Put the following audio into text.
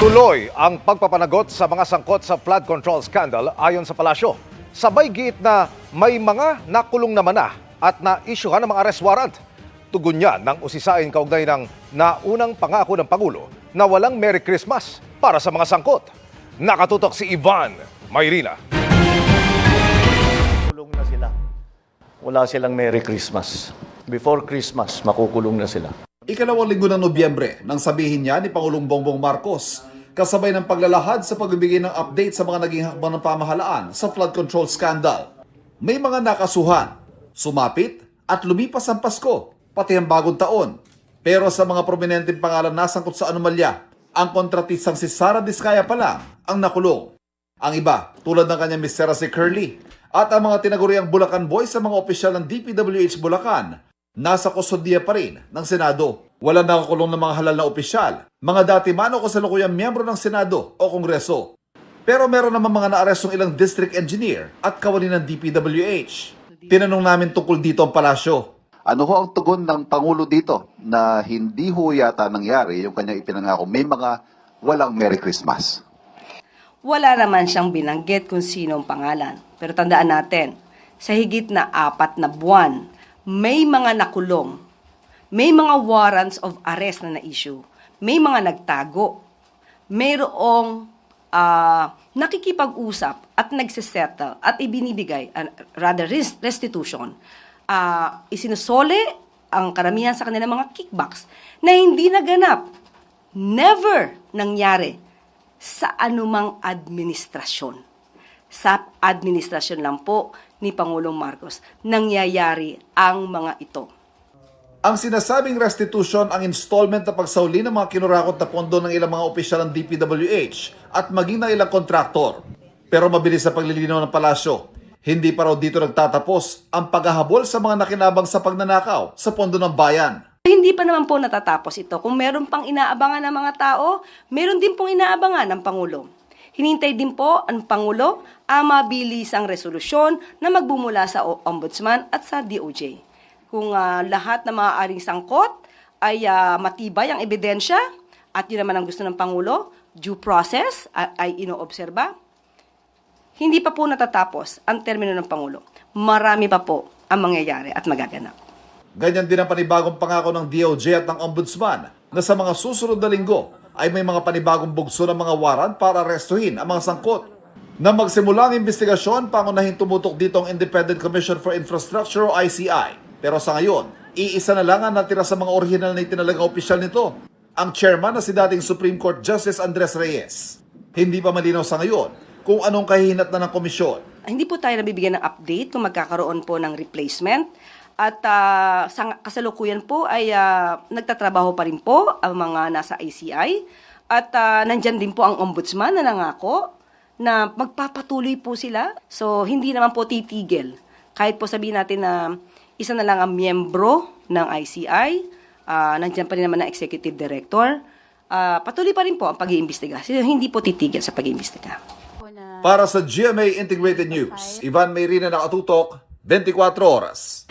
Tuloy ang pagpapanagot sa mga sangkot sa flood control scandal ayon sa palasyo. Sabay giit na may mga nakulong naman na at na-isyuhan ng mga arrest warrant. Tugon niya ng usisain kaugnay ng naunang pangako ng Pangulo na walang Merry Christmas para sa mga sangkot. Nakatutok si Ivan Mayrina. Kulong na sila. Wala silang Merry Christmas. Before Christmas, makukulong na sila. Ikalawang linggo ng Nobyembre nang sabihin niya ni Pangulong Bongbong Marcos kasabay ng paglalahad sa pagbibigay ng update sa mga naging hakbang ng pamahalaan sa flood control scandal. May mga nakasuhan, sumapit at lumipas ang Pasko, pati ang bagong taon. Pero sa mga prominenteng pangalan nasangkot sa anomalya, ang kontratisang si Sara Diskaya pa lang ang nakulong. Ang iba, tulad ng kanyang Miss Sarah si Curly at ang mga tinaguriang Bulacan Boys sa mga opisyal ng DPWH Bulacan, nasa kustodiya pa rin ng Senado. Walang nakakulong ng mga halal na opisyal, mga dati man o kasalukuyang miyembro ng Senado o Kongreso. Pero meron naman mga naarestong ilang district engineer at kawani ng DPWH. Tinanong namin tungkol dito ang palasyo. Ano ho ang tugon ng Pangulo dito na hindi ho yata nangyari yung kanyang ipinangako? May mga walang Merry Christmas. Wala naman siyang binanggit kung sino ang pangalan. Pero tandaan natin, sa higit na 4 na buwan, may mga nakulong, may mga warrants of arrest na na-issue, may mga nagtago, mayroong nakikipag-usap at nagsisettle at ibinibigay, rather restitution, isinusole ang karamihan sa kanilang mga kickbacks na hindi naganap, never nangyari sa anumang administrasyon. Sa administrasyon lang po ni Pangulong Marcos nangyayari ang mga ito. Ang sinasabing restitution ang installment na pagsauli ng mga kinurakot na pondo ng ilang mga opisyal ng DPWH at maging ng ilang kontraktor. Pero mabilis sa paglilinaw ng palasyo, hindi pa raw dito nagtatapos ang paghahabol sa mga nakinabang sa pagnanakaw sa pondo ng bayan. Hindi pa naman po natatapos ito. Kung meron pang inaabangan ng mga tao, meron din pong inaabangan ng Pangulo. Hinintay din po ang Pangulo ang mabilisang resolusyon na magbumula sa Ombudsman at sa DOJ. Kung lahat na maaaring sangkot ay matibay ang ebidensya at yun naman ang gusto ng Pangulo, due process ay inoobserba, hindi pa po natatapos ang termino ng Pangulo. Marami pa po ang mangyayari at magaganap. Ganyan din ang panibagong pangako ng DOJ at ng Ombudsman na sa mga susunod na linggo ay may mga panibagong bugso ng mga warrant para arestuhin ang mga sangkot. Na magsimula ang investigasyon, pangunahing tumutok dito ang Independent Commission for Infrastructure o ICI. Pero sa ngayon, iisa na lang ang natira sa mga orihinal na itinalagang opisyal nito, ang chairman na si dating Supreme Court Justice Andres Reyes. Hindi pa malinaw sa ngayon kung anong kahihinat na ng komisyon. Hindi po tayo nabibigyan ng update kung magkakaroon po ng replacement. At sa kasalukuyan po ay nagtatrabaho pa rin po ang mga nasa ICI. At nandyan din po ang ombudsman na nangako na magpapatuloy po sila. So hindi naman po titigil. Kahit po sabihin natin na isa na lang ang miyembro ng ICI, nandyan pa rin naman ang executive director, patuloy pa rin po ang pag-iimbestiga. So, hindi po titigil sa pag-iimbestiga. Para sa GMA Integrated News, Ivan Mayrina, nakatutok, 24 oras.